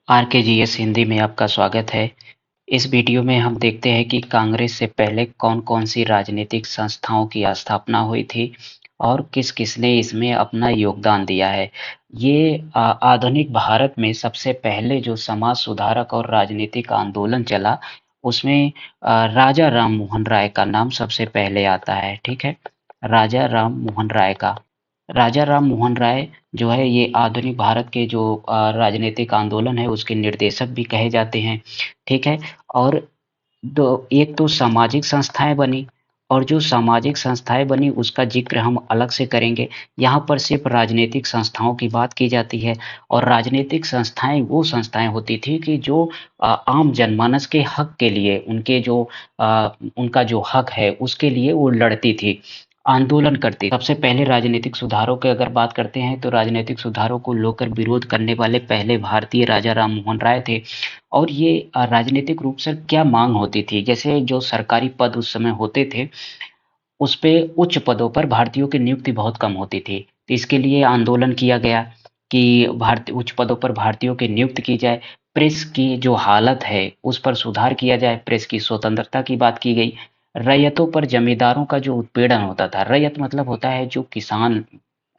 आरकेजीएस हिंदी में आपका स्वागत है। इस वीडियो में हम देखते हैं कि कांग्रेस से पहले कौन-कौन सी राजनीतिक संस्थाओं की स्थापना हुई थी और किस-किसने इसमें अपना योगदान दिया है। ये आधुनिक भारत में सबसे पहले जो समाज सुधारक और राजनीतिक आंदोलन चला, उसमें राजा राम मोहन राय का नाम सबसे पहले आता है, ठीक है? राजा राम मोहन राय का। राजा राम मोहन राय जो है ये आधुनिक भारत के जो राजनीतिक आंदोलन है उसके निर्देशक भी कहे जाते हैं, ठीक है? और दो एक तो सामाजिक संस्थाएँ बनी और जो सामाजिक संस्थाएँ बनी उसका ज़िक्र हम अलग से करेंगे। यहाँ पर सिर्फ़ राजनीतिक संस्थाओं की बात की जाती है और राजनीतिक संस्थाएँ वो संस्थाएँ होती थी कि जो आम जनमानस के हक के लिए उनका जो हक है उसके लिए वो लड़ती थी, आंदोलन करती। सबसे पहले राजनीतिक सुधारों की अगर बात करते हैं तो राजनीतिक सुधारों को लेकर विरोध करने वाले पहले भारतीय राजा राम मोहन राय थे। और ये राजनीतिक रूप से क्या मांग होती थी, जैसे जो सरकारी पद उस समय होते थे, उस पे उच्च पदों पर भारतीयों की नियुक्ति बहुत कम होती थी। तो इसके लिए आंदोलन किया गया कि भारतीय उच्च पदों पर भारतीयों की नियुक्ति की जाए। प्रेस की जो हालत है, उस पर सुधार किया जाए, प्रेस की स्वतंत्रता की बात की गई। रैयतों पर जमींदारों का जो उत्पीड़न होता था, रैयत मतलब होता है जो किसान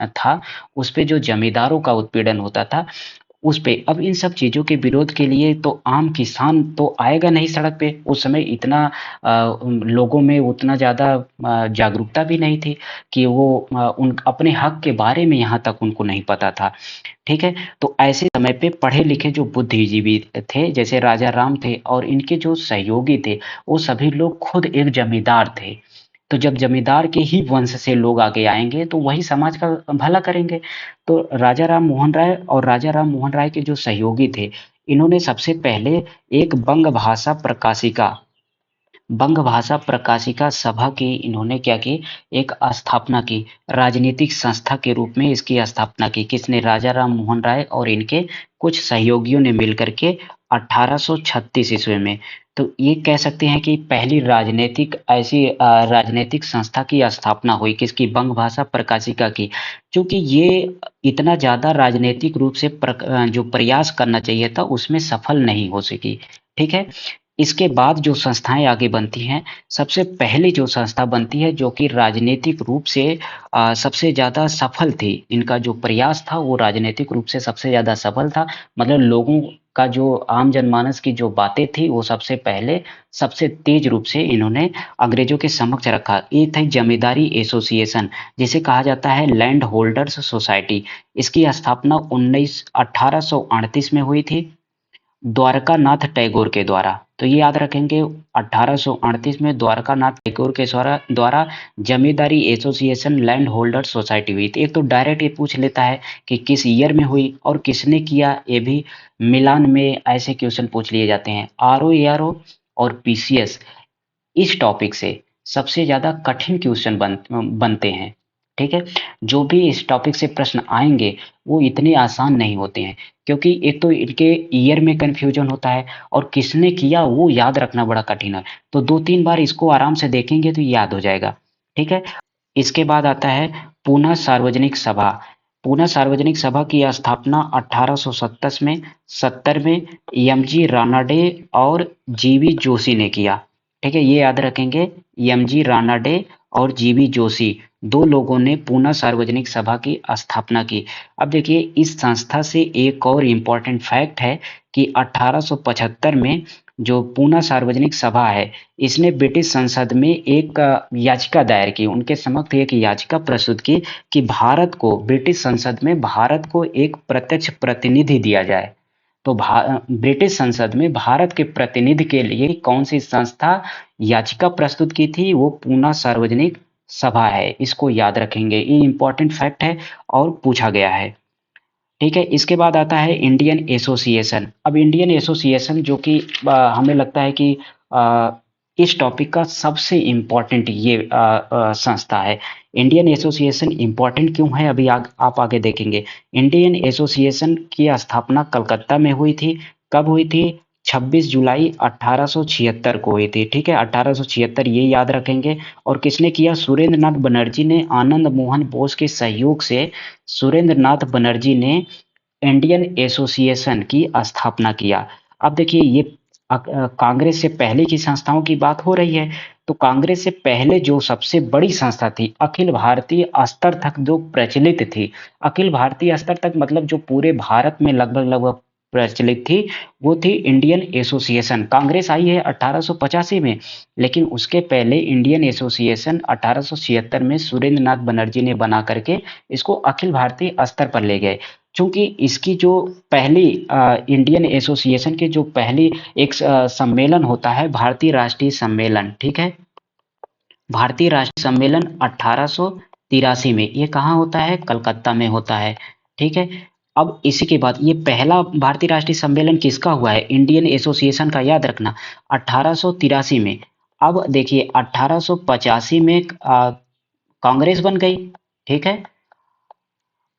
था, उस पे जो जमींदारों का उत्पीड़न होता था, उस पे अब इन सब चीज़ों के विरोध के लिए तो आम किसान तो आएगा नहीं सड़क पे। उस समय इतना लोगों में उतना ज़्यादा जागरूकता भी नहीं थी कि वो उन अपने हक के बारे में यहाँ तक उनको नहीं पता था, ठीक है? तो ऐसे समय पे पढ़े-लिखे जो बुद्धिजीवी थे, जैसे राजा राम थे और इनके जो सहयोगी थे, वो सभी लोग खुद एक जमींदार थे। तो जब जमींदार के ही वंश से लोग आगे आएँगे, तो वही समाज का भला करेंगे। तो राजा राम मोहन राय और राजा राम मोहन राय के जो सहयोगी थे, इन्होंने सबसे पहले एक बंग भाषा प्रकाशिका सभा की इन्होंने क्या की, एक स्थापना की, राजनीतिक संस्था के रूप में इसकी स्थापना की। किसने? राजा राम मोहन राय और इनके कुछ सहयोगियों ने मिलकर के 1836 ईस्वी में। तो ये कह सकते हैं कि पहली राजनीतिक संस्था की स्थापना हुई, किसकी? बंग भाषा प्रकाशिका की। क्योंकि ये इतना ज़्यादा राजनीतिक रूप से जो प्रयास करना चाहिए था उसमें सफल नहीं हो सकी, ठीक है? इसके बाद जो संस्थाएँ आगे बनती हैं, सबसे पहली जो संस्था बनती है जो कि राजनीतिक रूप से सबसे ज़्यादा सफल थी, इनका जो प्रयास था वो राजनीतिक रूप से सबसे ज़्यादा सफल था। मतलब लोगों का जो आम जनमानस की जो बातें थी वो सबसे पहले सबसे तेज रूप से इन्होंने अंग्रेजों के समक्ष रखा। ये थी जमींदारी एसोसिएशन, जिसे कहा जाता है लैंड होल्डर्स सोसाइटी। इसकी स्थापना 1838 में हुई थी द्वारका नाथ टैगोर के द्वारा। तो ये याद रखेंगे, 1838 में द्वारका नाथ टैगोर के द्वारा जमींदारी एसोसिएशन लैंड होल्डर सोसाइटी हुई थी। एक तो डायरेक्ट ये पूछ लेता है कि किस ईयर में हुई और किसने किया, ये भी मिलान में ऐसे क्वेश्चन पूछ लिए जाते हैं। आरओ और पीसीएस इस टॉपिक से सबसे ज़्यादा कठिन क्वेश्चन बनते हैं, ठीक है? जो भी इस टॉपिक से प्रश्न आएँगे, वो इतने आसान नहीं होते हैं, क्योंकि एक तो इनके ईयर में कन्फ्यूजन होता है और किसने किया वो याद रखना बड़ा कठिन है। तो 2-3 बार इसको आराम से देखेंगे तो याद हो जाएगा, ठीक है? इसके बाद आता है पूना सार्वजनिक सभा। पूना सार्वजनिक सभा की स्थापना 1870 में एमजी रानाडे और जीवी जोशी ने किया, ठीक है? ये याद रखेंगे, एमजी रानाडे और जीवी जोशी 2 लोगों ने पूना सार्वजनिक सभा की स्थापना की। अब देखिए, इस संस्था से एक और इम्पोर्टेंट फैक्ट है कि 1875 में जो पूना सार्वजनिक सभा है, इसने ब्रिटिश संसद में एक याचिका दायर की, उनके समक्ष एक याचिका प्रस्तुत की कि ब्रिटिश संसद में भारत को एक प्रत्यक्ष प्रतिनिधि दिया जाए। तो ब्रिटिश संसद में भारत के प्रतिनिधि के लिए कौन सी संस्था याचिका प्रस्तुत की थी? वो पूना सार्वजनिक सभा है। इसको याद रखेंगे, ये इम्पोर्टेंट फैक्ट है और पूछा गया है, ठीक है? इसके बाद आता है इंडियन एसोसिएशन। अब इंडियन एसोसिएशन जो कि हमें लगता है कि इस टॉपिक का सबसे इम्पोर्टेंट ये संस्था है। इंडियन एसोसिएशन इम्पोर्टेंट क्यों है, अभी आप आगे देखेंगे। इंडियन एसोसिएशन की स्थापना कलकत्ता में हुई थी। कब हुई थी? 26 जुलाई 1876 को हुई थी, ठीक है? 1876 ये याद रखेंगे। और किसने किया? सुरेंद्र नाथ बनर्जी ने, आनंद मोहन बोस के सहयोग से सुरेंद्र नाथ बनर्जी ने इंडियन एसोसिएशन की स्थापना किया। अब देखिए ये कांग्रेस से पहले की संस्थाओं की बात हो रही है, तो कांग्रेस से पहले जो सबसे बड़ी संस्था थी, अखिल भारतीय स्तर तक जो प्रचलित थी, अखिल भारतीय स्तर तक मतलब जो पूरे भारत में लगभग लगभग प्रचलित थी, वो थी इंडियन एसोसिएशन। कांग्रेस आई है 1885 में, लेकिन उसके पहले इंडियन एसोसिएशन 1876 में सुरेंद्र नाथ बनर्जी ने बना करके इसको अखिल भारतीय स्तर पर ले गए। चूंकि इसकी जो पहली इंडियन एसोसिएशन की जो पहली एक सम्मेलन होता है, भारतीय राष्ट्रीय सम्मेलन, ठीक है, भारतीय राष्ट्रीय सम्मेलन 1883 में, ये कहाँ होता है, कलकत्ता में होता है, ठीक है। अब इसी के बाद ये पहला भारतीय राष्ट्रीय सम्मेलन किसका हुआ है, इंडियन एसोसिएशन का, याद रखना, 1883 में। अब देखिए 1885 में कांग्रेस बन गई, ठीक है।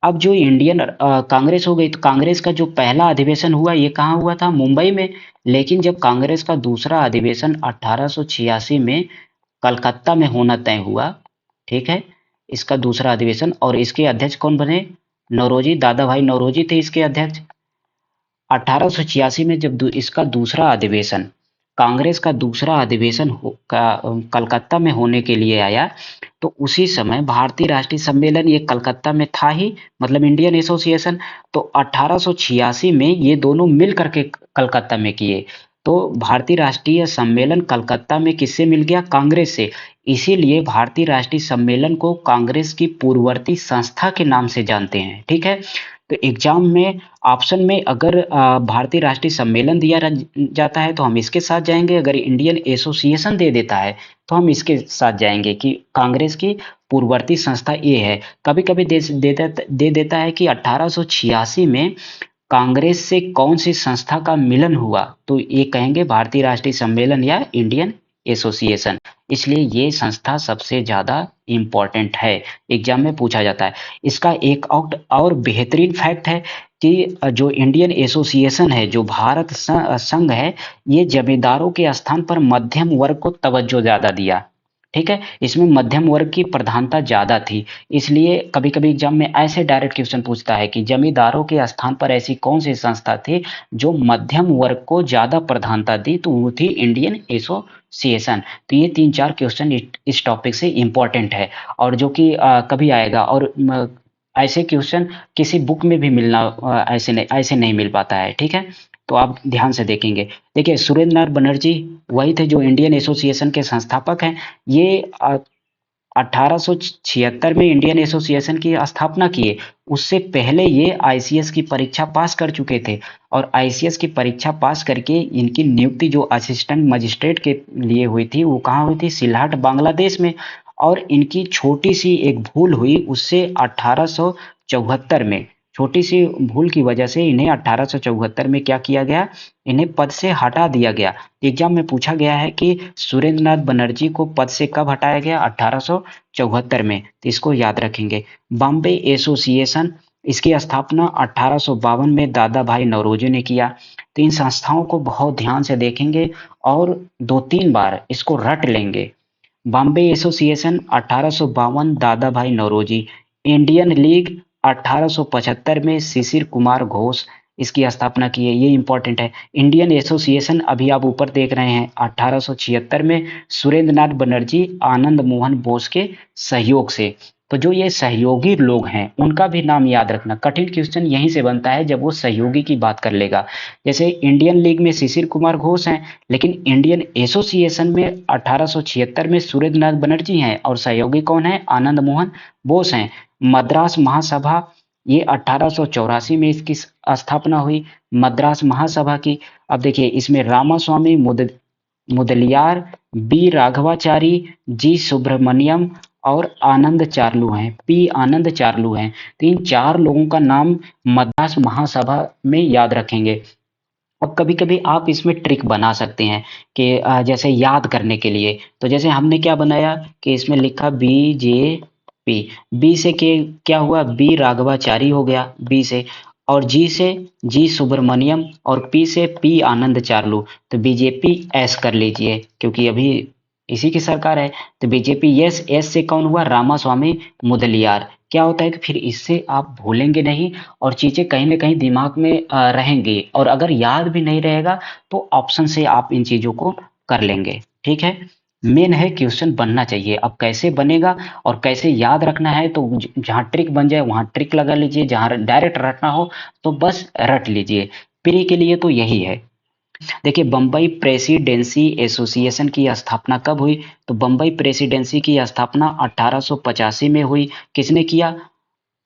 अब जो इंडियन कांग्रेस हो गई, तो कांग्रेस का जो पहला अधिवेशन हुआ ये कहाँ हुआ था, मुंबई में। लेकिन जब कांग्रेस का दूसरा अधिवेशन 1886 में कलकत्ता में होना तय हुआ, ठीक है, इसका दूसरा अधिवेशन, और इसके अध्यक्ष कौन बने, नौरोजी, दादा भाई नौरोजी थे इसके अध्यक्ष। 1886 में जब इसका दूसरा अधिवेशन, कांग्रेस का दूसरा अधिवेशन कलकत्ता में होने के लिए आया, तो उसी समय भारतीय राष्ट्रीय सम्मेलन ये कलकत्ता में था ही, मतलब इंडियन एसोसिएशन। तो 1886 में ये दोनों मिल करके कलकत्ता में किए। तो भारतीय राष्ट्रीय सम्मेलन कलकत्ता में किससे मिल गया, कांग्रेस से। इसीलिए भारतीय राष्ट्रीय सम्मेलन को कांग्रेस की पूर्ववर्ती संस्था के नाम से जानते हैं, ठीक है। तो एग्जाम में ऑप्शन में अगर भारतीय राष्ट्रीय सम्मेलन दिया जाता है तो हम इसके साथ जाएंगे, अगर इंडियन एसोसिएशन दे देता है तो हम इसके साथ जाएंगे कि कांग्रेस की पूर्ववर्ती संस्था ये है। कभी कभी दे देता है कि 1886 में कांग्रेस से कौन सी संस्था का मिलन हुआ, तो ये कहेंगे भारतीय राष्ट्रीय सम्मेलन या इंडियन एसोसिएशन। इसलिए ये संस्था सबसे ज्यादा इंपॉर्टेंट है, एग्जाम में पूछा जाता है। इसका एक और बेहतरीन फैक्ट है कि जो इंडियन एसोसिएशन है, जो भारत संघ है, ये जमींदारों के स्थान पर मध्यम वर्ग को तवज्जो ज्यादा दिया, ठीक है। इसमें मध्यम वर्ग की प्रधानता ज्यादा थी। इसलिए कभी कभी एग्जाम में ऐसे डायरेक्ट क्वेश्चन पूछता है कि जमींदारों के स्थान पर ऐसी कौन सी संस्था थी जो मध्यम वर्ग को ज्यादा प्रधानता दी, तो वो थी इंडियन एसोसिएशन। तो ये 3-4 क्वेश्चन इस टॉपिक से इंपॉर्टेंट है, और जो कि कभी आएगा, और ऐसे क्वेश्चन किसी बुक में भी मिलना ऐसे नहीं मिल पाता है, ठीक है। तो आप ध्यान से देखेंगे। देखिए सुरेंद्र नाथ बनर्जी वही थे जो इंडियन एसोसिएशन के संस्थापक हैं। ये 1876 में इंडियन एसोसिएशन की स्थापना किए। उससे पहले ये आईसीएस की परीक्षा पास कर चुके थे, और आईसीएस की परीक्षा पास करके इनकी नियुक्ति जो असिस्टेंट मजिस्ट्रेट के लिए हुई थी, वो कहाँ हुई थी, सिलहट बांग्लादेश में। और इनकी छोटी सी एक भूल हुई, उससे 1874 में, छोटी सी भूल की वजह से इन्हें 1874 में क्या किया गया, इन्हें पद से हटा दिया गया। एग्जाम में पूछा गया है कि सुरेंद्र नाथ बनर्जी को पद से कब हटाया गया, 1874 में, तो इसको याद रखेंगे। बॉम्बे एसोसिएशन, इसकी स्थापना 1852 में दादा भाई नौरोजी ने किया। तो इन संस्थाओं को बहुत ध्यान से देखेंगे और 2-3 बार इसको रट लेंगे। बॉम्बे एसोसिएशन 1852 दादा भाई नौरोजी, इंडियन लीग 1875 में शिशिर कुमार घोष इसकी स्थापना की है, ये इंपॉर्टेंट है। इंडियन एसोसिएशन अभी आप ऊपर देख रहे हैं 1876 में सुरेंद्र नाथ बनर्जी आनंद मोहन बोस के सहयोग से। तो जो ये सहयोगी लोग हैं उनका भी नाम याद रखना, कठिन क्वेश्चन यहीं से बनता है जब वो सहयोगी की बात कर लेगा। जैसे इंडियन लीग में शिशिर कुमार घोष हैं, लेकिन इंडियन एसोसिएशन में 1876 में सुरेंद्र नाथ बनर्जी हैं, और सहयोगी कौन है, आनंद मोहन बोस हैं। मद्रास महासभा, ये 1884 में इसकी स्थापना हुई, मद्रास महासभा की। अब देखिए इसमें रामास्वामी मुदलियार, बी राघवाचारी, जी सुब्रमण्यम और आनंद चार्लू हैं, पी आनंद चार्लू हैं। तो इन 4 लोगों का नाम मद्रास महासभा में याद रखेंगे। अब कभी कभी आप इसमें ट्रिक बना सकते हैं कि जैसे याद करने के लिए, तो जैसे हमने क्या बनाया कि इसमें लिखा बीजेपी, बी से के क्या हुआ, बी राघवाचारी हो गया बी से, और जी से जी सुब्रमण्यम, और पी से पी आनंद चार्लू। तो बीजेपी एस कर लीजिए क्योंकि अभी इसी की सरकार है। तो बीजेपी यस, एस से कौन हुआ, रामास्वामी मुदलियार, क्या होता है कि फिर इससे आप भूलेंगे नहीं और चीज़ें कहीं न कहीं दिमाग में रहेंगी, और अगर याद भी नहीं रहेगा तो ऑप्शन से आप इन चीज़ों को कर लेंगे, ठीक है? मेन है क्वेश्चन बनना चाहिए। अब कैसे बनेगा और कैसे याद रखना है, तो जहाँ ट्रिक बन जाए वहाँ ट्रिक लगा लीजिए, जहाँ डायरेक्ट रटना हो तो बस रट लीजिए। प्री के लिए तो यही है। देखिए, बम्बई प्रेसिडेंसी एसोसिएशन की स्थापना कब हुई? तो बम्बई प्रेसिडेंसी की स्थापना 1885 में हुई। किसने किया?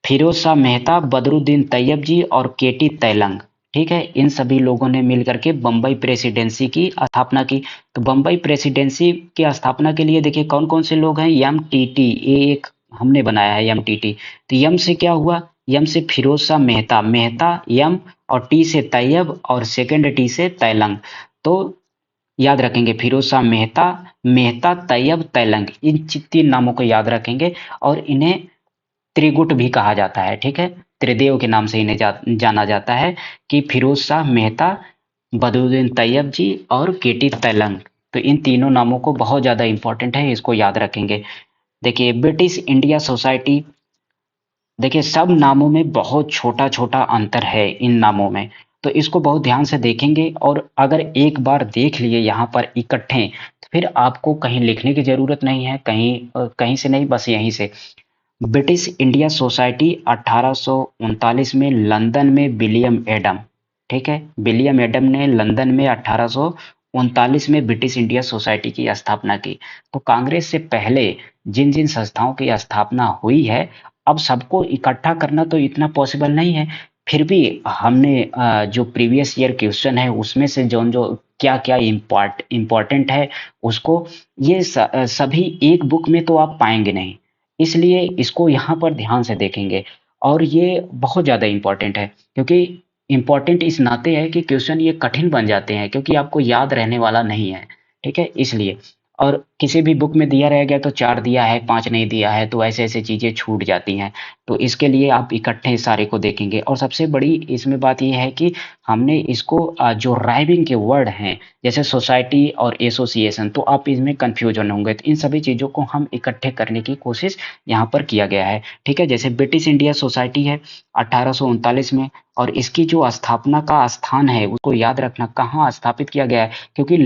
फिरोज शाह मेहता, बदरुद्दीन तैयब जी और केटी तैलंग। ठीक है, इन सभी लोगों ने मिलकर के बम्बई प्रेसिडेंसी की स्थापना की। तो बम्बई प्रेसिडेंसी की स्थापना के लिए देखिए कौन कौन से लोग हैं। यम टी टी, ये एक हमने बनाया है यम टी टी। तो यम से क्या हुआ? यम से फिरोज शाह मेहता, मेहता यम, और टी से तैयब और सेकंड टी से तैलंग। तो याद रखेंगे फिरोज शाह मेहता, मेहता तैयब तैलंग, इन तीन नामों को याद रखेंगे। और इन्हें त्रिगुट भी कहा जाता है, ठीक है? त्रिदेव के नाम से इन्हें जाना जाता है, कि फिरोज शाह मेहता, बदरुद्दीन तैयब जी और केटी तैलंग। तो इन तीनों नामों को बहुत ज़्यादा इंपॉर्टेंट है, इसको याद रखेंगे। देखिए, ब्रिटिश इंडिया सोसाइटी, देखिए सब नामों में बहुत छोटा-छोटा अंतर है इन नामों में, तो इसको बहुत ध्यान से देखेंगे, और अगर एक बार देख लिए यहाँ पर इकट्ठे, तो फिर आपको कहीं लिखने की ज़रूरत नहीं है, कहीं से नहीं, बस यहीं से। ब्रिटिश इंडिया सोसाइटी 1839 में लंदन में विलियम एडम, ठीक है, विलियम एडम ने लंदन में 1839 में ब्रिटिश इंडिया सोसाइटी की स्थापना की। तो कांग्रेस से पहले जिन जिन संस्थाओं की स्थापना हुई है, अब सबको इकट्ठा करना तो इतना पॉसिबल नहीं है। फिर भी हमने जो प्रीवियस ईयर क्वेश्चन है उसमें से जो जो क्या क्या इम्पोर्टेंट है उसको, ये सभी एक बुक में तो आप पाएंगे नहीं, इसलिए इसको यहाँ पर ध्यान से देखेंगे। और ये बहुत ज़्यादा इम्पोर्टेंट है, क्योंकि इम्पोर्टेंट इस नाते है कि क्वेश्चन ये कठिन बन जाते हैं, क्योंकि आपको याद रहने वाला नहीं है, ठीक है, इसलिए। और किसी भी बुक में दिया रह गया तो 4 दिया है, 5 नहीं दिया है, तो ऐसे-ऐसे चीज़ें छूट जाती हैं। तो इसके लिए आप इकट्ठे सारे को देखेंगे, और सबसे बड़ी इसमें बात ये है कि हमने इसको जो राइमिंग के वर्ड हैं, जैसे सोसाइटी और एसोसिएशन, तो आप इसमें कन्फ्यूजन होंगे, तो इन सभी चीज़ों को हम इकट्ठे करने की कोशिश यहाँ पर किया गया है, ठीक है। जैसे ब्रिटिश इंडिया सोसाइटी है 1839 में, और इसकी जो स्थापना का स्थान है उसको याद रखना, कहाँ स्थापित किया गया है, क्योंकि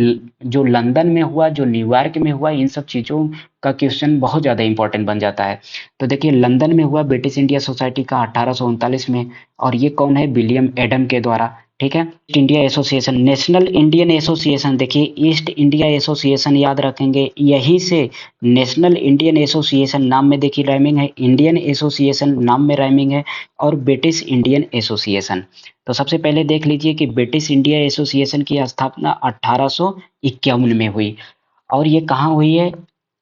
जो लंदन में हुआ, जो न्यूयॉर्क में हुआ, इन सब चीज़ों का क्वेश्चन बहुत ज़्यादा इंपॉर्टेंट बन जाता है। तो देखिए, लंदन में हुआ ब्रिटिश इंडिया सोसाइटी का 1839 में, और ये कौन है? विलियम एडम के द्वारा, ठीक है। East India association, national Indian association, देखिए ईस्ट इंडिया एसोसिएशन याद रखेंगे, यहीं से नेशनल इंडियन एसोसिएशन नाम में देखिए राइमिंग है, इंडियन एसोसिएशन नाम में राइमिंग है, और ब्रिटिश इंडियन एसोसिएशन। तो सबसे पहले देख लीजिए कि ब्रिटिश इंडिया एसोसिएशन की स्थापना 1851 में हुई, और ये कहाँ हुई है?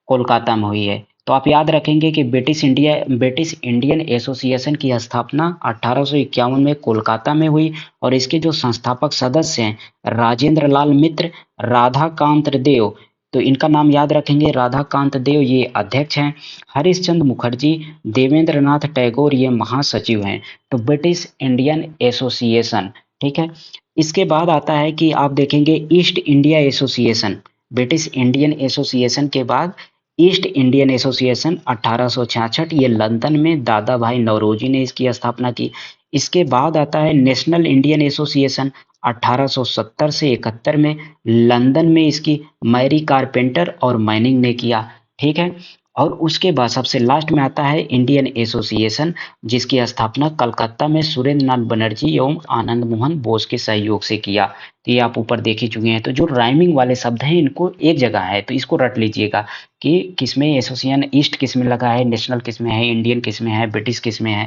कोलकाता में हुई है। तो आप याद रखेंगे कि ब्रिटिश इंडियन एसोसिएशन की स्थापना 1851 में कोलकाता में हुई, और इसके जो संस्थापक सदस्य हैं, राजेंद्र लाल मित्र, राधाकांत देव, तो इनका नाम याद रखेंगे, राधाकांत देव ये अध्यक्ष हैं, हरिश्चंद्र मुखर्जी, देवेंद्र नाथ टैगोर ये महासचिव हैं। तो ब्रिटिश इंडियन एसोसिएशन, ठीक है। इसके बाद आता है कि आप देखेंगे east India association, British Indian association के बाद ईस्ट इंडियन एसोसिएशन 1866, ये लंदन में दादा भाई नौरोजी ने इसकी स्थापना की। इसके बाद आता है नेशनल इंडियन एसोसिएशन 1870 से 71 में, लंदन में इसकी मैरी कारपेंटर और मैनिंग ने किया, ठीक है। और उसके बाद सबसे लास्ट में आता है इंडियन एसोसिएशन, जिसकी स्थापना कलकत्ता में सुरेंद्र नाथ बनर्जी एवं आनंद मोहन बोस के सहयोग से किया। तो ये आप ऊपर देख ही चुके हैं। तो जो राइमिंग वाले शब्द हैं इनको एक जगह है, तो इसको रट लीजिएगा कि किसमें एसोसिएशन, ईस्ट किस में लगा है, नेशनल किस में है, इंडियन किस में है, ब्रिटिश किस में है,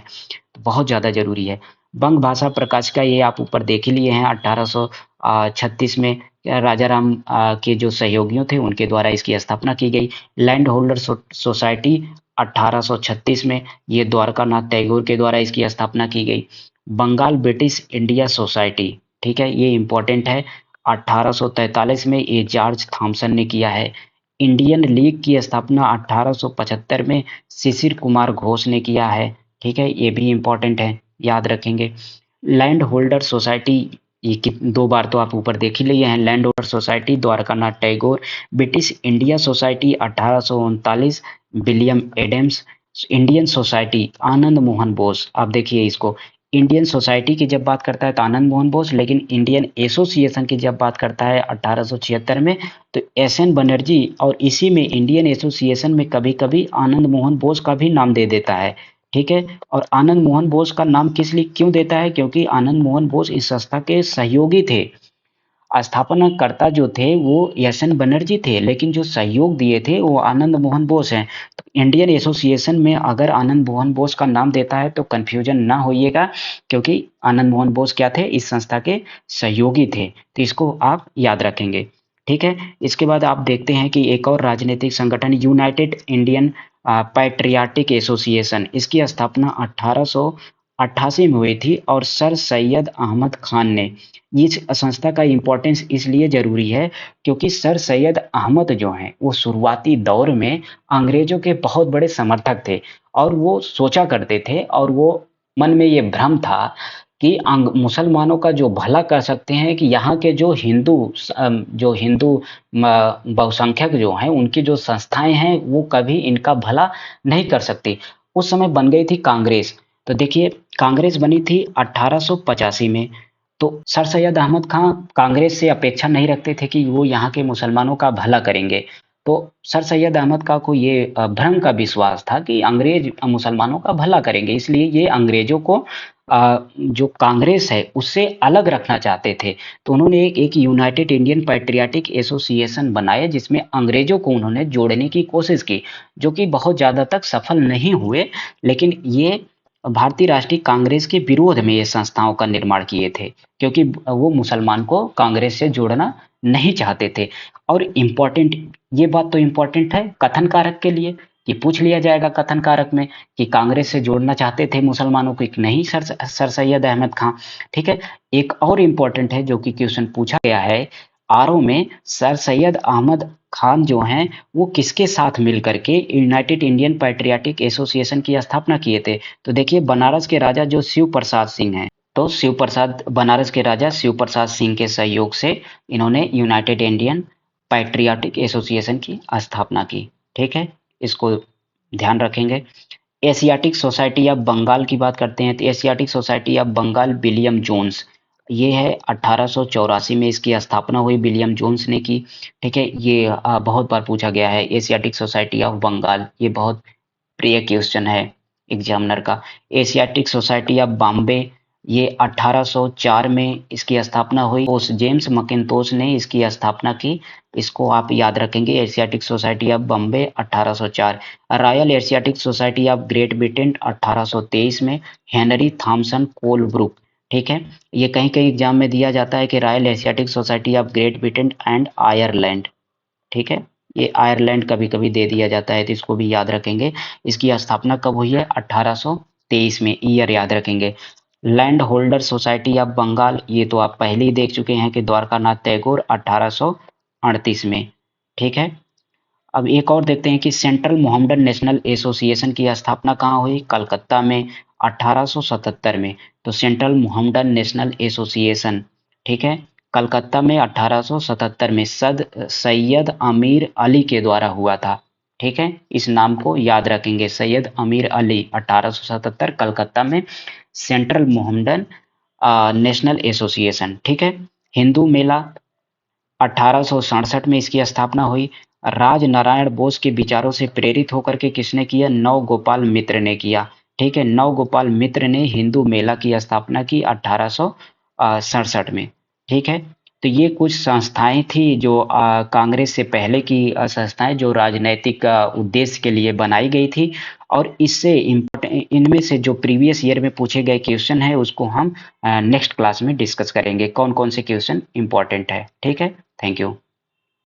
तो बहुत ज़्यादा जरूरी है। बंग भाषा प्रकाशिका ये आप ऊपर देख ही लिए हैं, 1836 में राजा राम के जो सहयोगियों थे उनके द्वारा इसकी स्थापना की गई। लैंड होल्डर सोसाइटी 1836 में, ये द्वारकानाथ टैगोर के द्वारा इसकी स्थापना की गई। बंगाल ब्रिटिश इंडिया सोसाइटी, ठीक है, ये इंपॉर्टेंट है, 1843 में ये जॉर्ज थॉमसन ने किया है। इंडियन लीग की स्थापना 1875 में शिशिर कुमार घोष ने किया है, ठीक है, ये भी इंपॉर्टेंट है, याद रखेंगे। लैंड होल्डर सोसाइटी, ये दो बार तो आप ऊपर देख ही लिए हैं, land holder society Dwarkanath Tagore. British India society 1839 William Adams. Indian society Anand Mohan Bose, आप देखिए इसको, इंडियन सोसाइटी की जब बात करता है तो आनंद मोहन बोस, लेकिन इंडियन एसोसिएशन की जब बात करता है 1876 में तो एस एन बनर्जी, और इसी में इंडियन एसोसिएशन में कभी कभी आनंद मोहन बोस का भी नाम दे देता है। ठीक है, और आनंद मोहन बोस का नाम किस लिए क्यों देता है, क्योंकि आनंद मोहन बोस इस संस्था के सहयोगी थे। स्थापनाकर्ता जो थे वो एस एन बनर्जी थे, लेकिन जो सहयोग दिए थे वो आनंद मोहन बोस हैं। तो इंडियन एसोसिएशन में अगर आनंद मोहन बोस का नाम देता है तो कंफ्यूजन ना होइएगा, क्योंकि आनंद मोहन बोस क्या थे, इस संस्था के सहयोगी थे। तो इसको आप याद रखेंगे। ठीक है, इसके बाद आप देखते हैं कि एक और राजनीतिक संगठन यूनाइटेड इंडियन पैट्रियाटिक एसोसिएशन, इसकी स्थापना 1888 में हुई थी और सर सैयद अहमद खान ने। इस संस्था का इम्पोर्टेंस इसलिए ज़रूरी है क्योंकि सर सैयद अहमद जो हैं वो शुरुआती दौर में अंग्रेज़ों के बहुत बड़े समर्थक थे, और वो सोचा करते थे और वो मन में ये भ्रम था कि मुसलमानों का जो भला कर सकते हैं, कि यहाँ के जो हिंदू बहुसंख्यक जो हैं उनकी जो संस्थाएं हैं वो कभी इनका भला नहीं कर सकती। उस समय बन गई थी कांग्रेस। तो देखिए, कांग्रेस बनी थी 1885 में। तो सर सैयद अहमद खां कांग्रेस से अपेक्षा नहीं रखते थे कि वो यहाँ के मुसलमानों का भला करेंगे। तो सर सैयद अहमद खां को ये भ्रम का विश्वास था कि अंग्रेज मुसलमानों का भला करेंगे, इसलिए ये अंग्रेजों को जो कांग्रेस है उससे अलग रखना चाहते थे। तो उन्होंने एक यूनाइटेड इंडियन पैट्रियाटिक एसोसिएशन बनाया जिसमें अंग्रेजों को उन्होंने जोड़ने की कोशिश की, जो कि बहुत ज़्यादा तक सफल नहीं हुए। लेकिन ये भारतीय राष्ट्रीय कांग्रेस के विरोध में ये संस्थाओं का निर्माण किए थे, क्योंकि वो मुसलमान को कांग्रेस से जोड़ना नहीं चाहते थे। और इम्पोर्टेंट, ये बात तो इम्पोर्टेंट है कथन कारक के लिए, कि पूछ लिया जाएगा कथन कारक में कि कांग्रेस से जोड़ना चाहते थे मुसलमानों को, नहीं सर सैयद अहमद खां। ठीक है, एक और इम्पोर्टेंट है जो कि क्वेश्चन पूछा गया है आरओ में, सर सैयद अहमद खान जो हैं वो किसके साथ मिल करके यूनाइटेड इंडियन पैट्रियाटिक एसोसिएशन की स्थापना किए थे। तो देखिए, बनारस के राजा जो शिव प्रसाद सिंह हैं, तो शिव प्रसाद, बनारस के राजा शिव प्रसाद सिंह के सहयोग से इन्होंने यूनाइटेड इंडियन पैट्रियाटिक एसोसिएशन की स्थापना की। ठीक है, इसको ध्यान रखेंगे। एशियाटिक सोसाइटी ऑफ बंगाल की बात करते हैं तो Asiatic society of Bengal William Jones, ये है 1884 में इसकी स्थापना हुई, विलियम जोन्स ने की। ठीक है, ये बहुत बार पूछा गया है एशियाटिक सोसाइटी ऑफ बंगाल, ये बहुत प्रिय क्वेश्चन है एग्जामिनर का। एशियाटिक सोसाइटी ऑफ बॉम्बे, ये 1804 में इसकी स्थापना हुई, उस जेम्स मैकिन्टोश ने इसकी स्थापना की। इसको आप याद रखेंगे, Asiatic society of Bombay 1804। Royal Asiatic society of great Britain 1823 में, हेनरी थॉमसन कोलब्रुक। ठीक है, ये कहीं कहीं एग्जाम में दिया जाता है कि royal Asiatic society of great Britain and Ireland. ठीक है, ये आयरलैंड कभी कभी दे दिया जाता है, तो इसको भी याद रखेंगे। इसकी स्थापना कब हुई है, 1823 में, ईयर याद रखेंगे। Land holder society of Bengal, ये तो आप पहले ही देख चुके हैं कि द्वारका नाथ टैगोर 1838 में। ठीक है, अब एक और देखते हैं कि सेंट्रल मोहम्मडन नेशनल एसोसिएशन की स्थापना कहाँ हुई, कलकत्ता में 1877 में। तो सेंट्रल मोहम्मडन नेशनल एसोसिएशन, ठीक है, कलकत्ता में 1877 में सैयद अमीर अली के द्वारा हुआ था। ठीक है, इस नाम को याद रखेंगे, सैयद अमीर अली, 1877 कलकत्ता में सेंट्रल मोहम्मडन नेशनल एसोसिएशन। ठीक है, हिंदू मेला 1867 में इसकी स्थापना हुई। राज नारायण बोस के विचारों से प्रेरित होकर के किसने किया, नव गोपाल मित्र ने किया। ठीक है, नव गोपाल मित्र ने हिंदू मेला की स्थापना की 1867 में। ठीक है, तो ये कुछ संस्थाएं थी जो कांग्रेस से पहले की संस्थाएं जो राजनैतिक उद्देश्य के लिए बनाई गई थी। और इससे इनमें से जो प्रीवियस ईयर में पूछे गए क्वेश्चन है उसको हम नेक्स्ट क्लास में डिस्कस करेंगे, कौन कौन से क्वेश्चन इंपॉर्टेंट है। ठीक है, थैंक यू।